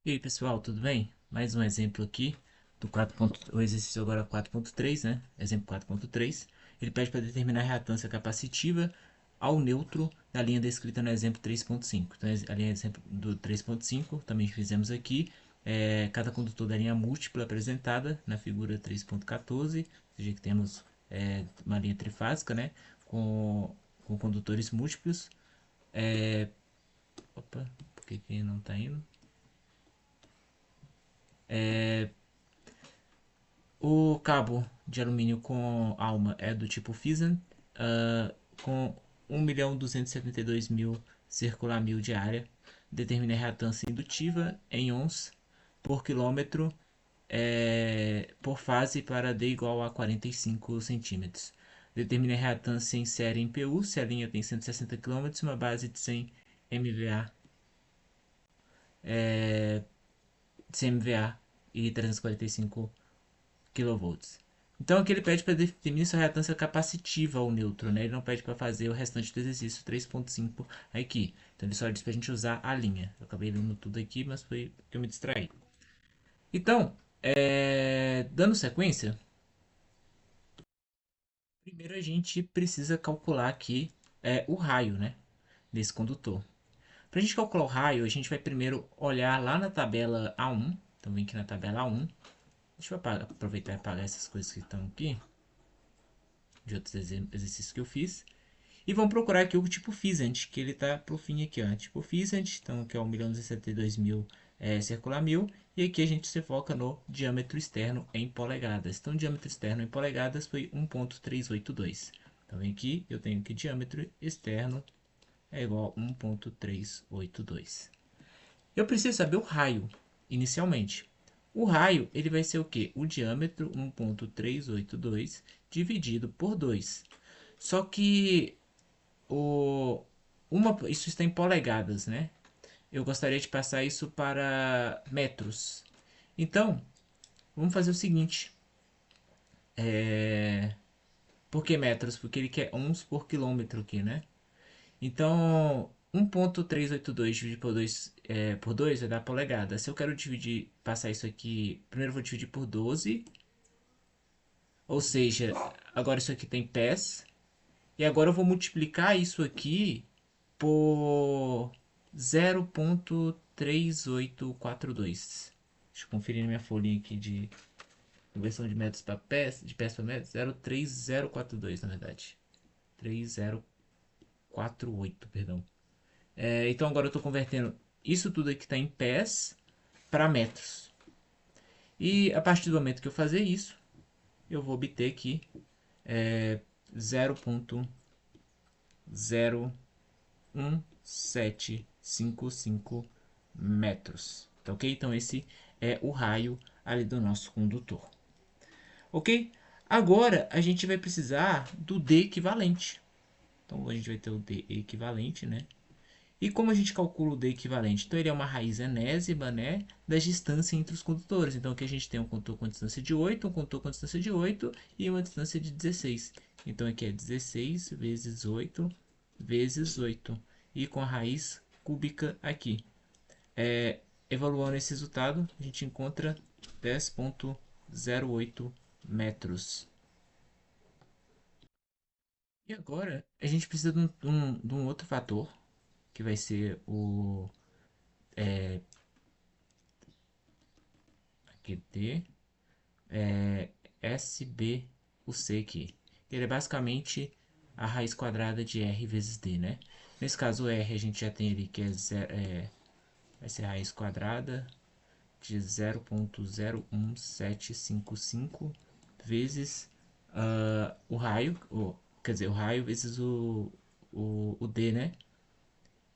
E aí pessoal, tudo bem? Mais um exemplo aqui do 4. O exercício agora 4.3, né? Exemplo 4.3. Ele pede para determinar a reatância capacitiva ao neutro da linha descrita no exemplo 3.5. Então a linha exemplo do 3.5 também fizemos aqui. Cada condutor da linha múltipla apresentada na figura 3.14, ou seja, que temos uma linha trifásica, né? Com condutores múltiplos. Opa, por que não está indo? O cabo de alumínio com alma é do tipo Fission, com 1.272.000 circular mil de área. Determina a reatância indutiva em ohms por quilômetro por fase para D igual a 45 centímetros. Determina a reatância em série em PU, se a linha tem 160 km, uma base de 100 MVA, 100 MVA e 345 kV. Então aqui ele pede para definir sua reatância capacitiva ao neutro, né? Ele não pede para fazer o restante do exercício 3.5 aqui. Então ele só diz para a gente usar a linha. Eu acabei lendo tudo aqui, mas foi que eu me distraí. Então, dando sequência, primeiro a gente precisa calcular aqui o raio, né, desse condutor. Para a gente calcular o raio, a gente vai primeiro olhar lá na tabela A1. Então vem aqui na tabela A1. Deixa eu aproveitar e apagar essas coisas que estão aqui, de outros exercícios que eu fiz. E vamos procurar aqui o tipo Pheasant, que ele está pro fim aqui, ó. Tipo Pheasant, então que é 1.072.000 circular mil. E aqui a gente se foca no diâmetro externo em polegadas. Então o diâmetro externo em polegadas foi 1.382. Então aqui eu tenho que diâmetro externo é igual a 1.382. Eu preciso saber o raio inicialmente. O raio ele vai ser o que? O diâmetro 1.382 dividido por 2. Só que isso está em polegadas, né? Eu gostaria de passar isso para metros. Então, vamos fazer o seguinte. Por que metros? Porque ele quer ohms por quilômetro aqui, né? Então, 1.382 dividido por 2 vai dar polegada. Se eu quero dividir, passar isso aqui, primeiro eu vou dividir por 12. Ou seja, agora isso aqui tem pés. E agora eu vou multiplicar isso aqui por 0.3842. Deixa eu conferir na minha folhinha aqui de conversão de metros para pés, de pés para metros. 0.3042, na verdade. 3048, perdão. Então agora eu estou convertendo isso tudo aqui está em pés para metros. E a partir do momento que eu fazer isso, eu vou obter aqui 0.01755 metros. Tá ok? Então esse é o raio ali do nosso condutor. Ok? Agora a gente vai precisar do D equivalente. Então a gente vai ter o D equivalente, né? E como a gente calcula o D equivalente? Então ele é uma raiz enésima, né, da distância entre os condutores. Então aqui a gente tem um condutor com distância de 8, um condutor com distância de 8 e uma distância de 16. Então aqui é 16 vezes 8 vezes 8. E com a raiz cúbica aqui. Evaluando esse resultado, a gente encontra 10,08 metros. E agora a gente precisa de um outro fator, que vai ser o QT SB, o C aqui. Ele é basicamente a raiz quadrada de R vezes D, né? Nesse caso, o R a gente já tem ali que vai ser a raiz quadrada de 0.01755 vezes o raio, quer dizer, o raio vezes o D, né?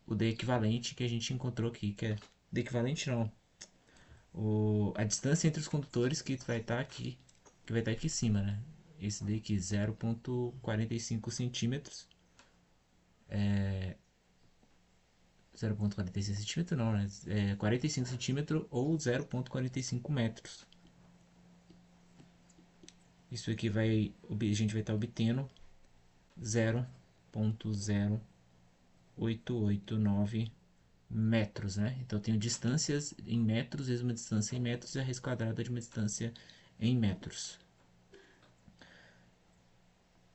O D equivalente que a gente encontrou aqui, que é D equivalente não, a distância entre os condutores que vai estar aqui, que vai estar aqui em cima, né? Esse daqui 0,45 centímetros. 0,45 centímetros não, né? 45 centímetros ou 0,45 metros. Isso aqui a gente vai estar obtendo 0,0889 metros, né? Então eu tenho distâncias em metros vezes uma distância em metros e a raiz quadrada de uma distância em metros.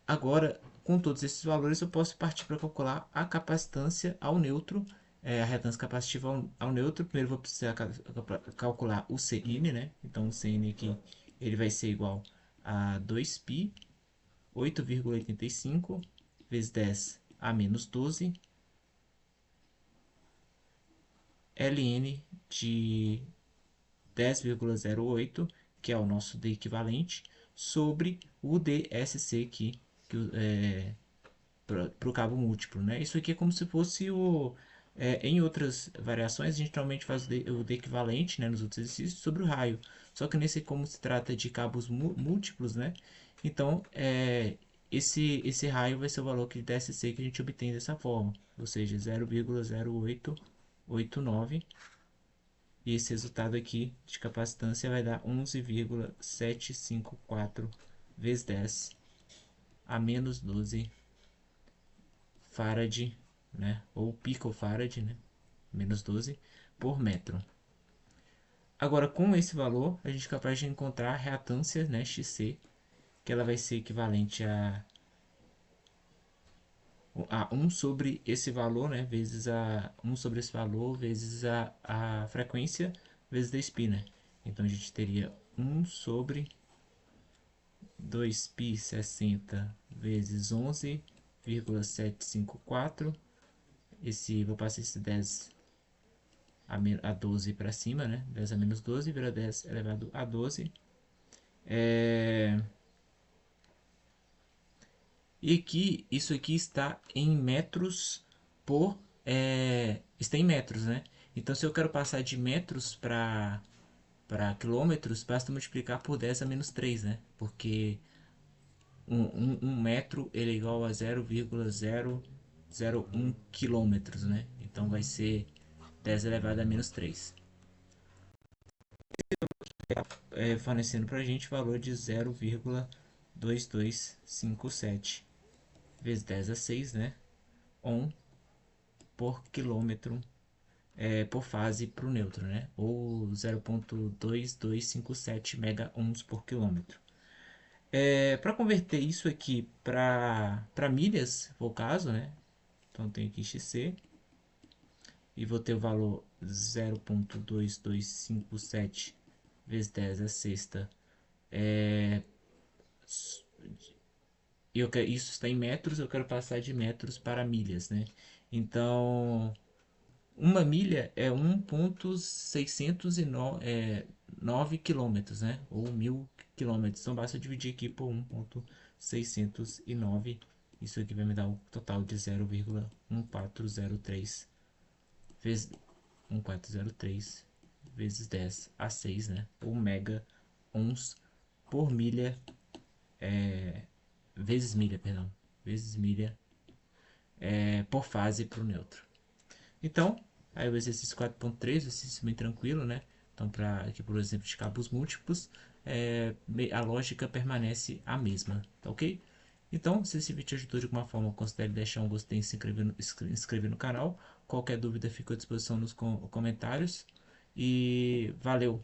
Agora, com todos esses valores, eu posso partir para calcular a capacitância ao neutro, a reatância capacitiva ao neutro. Primeiro vou precisar calcular o CN, né? Então o CN aqui ele vai ser igual a 2π 8,85 vezes 10 a menos 12 ln de 10,08, que é o nosso D equivalente, sobre o DSC aqui, que é para o cabo múltiplo, né? Isso aqui é como se fosse o... em outras variações, a gente normalmente faz o D equivalente, né, nos outros exercícios, sobre o raio. Só que nesse, como se trata de cabos múltiplos, né? Então, esse raio vai ser o valor que DSC que a gente obtém dessa forma, ou seja, 0,0889. E esse resultado aqui de capacitância vai dar 11,754 vezes 10 a menos 12 farad, né? Ou picofarad, né? Menos 12 por metro. Agora, com esse valor, a gente é capaz de encontrar a reatância, né, XC, que ela vai ser equivalente a 1 sobre esse valor, né, vezes a 1 sobre esse valor, vezes a frequência, vezes a espina. Então, a gente teria 1 sobre 2π 60 vezes 11,754. Vou passar esse 10 a 12 para cima, né? 10 a menos 12 vira 10 elevado a 12. E aqui, isso aqui está em metros por... está em metros, né? Então, se eu quero passar de metros para quilômetros, basta multiplicar por 10 a menos 3, né? Porque um metro ele é igual a 0,001 quilômetros, né? Então vai ser 10 elevado a menos 3. Fornecendo para a gente o valor de 0,2257 vezes 10 a 6, né? Ohm por quilômetro por fase para o neutro, né? Ou 0,2257 mega ohms por quilômetro. Para converter isso aqui para milhas, se for o caso, né? Então tem aqui XC e vou ter o valor 0,2257 vezes 10 a sexta. Isso está em metros, eu quero passar de metros para milhas, né? Então, uma milha é 1,609 quilômetros, né? Ou 1.000 quilômetros. Então, basta dividir aqui por 1,609. Isso aqui vai me dar um total de 0,1403 vezes 1403 vezes 10 a 6, né? Ou mega ohms por milha, vezes milha, perdão, vezes milha por fase para o neutro. Então, aí o exercício 4.3, exercício bem tranquilo, né? Então, para aqui, por exemplo, de cabos múltiplos, a lógica permanece a mesma, tá ok? Então, se esse vídeo te ajudou de alguma forma, considere deixar um gostei e se inscrever no canal. Qualquer dúvida, fico à disposição nos comentários. E valeu!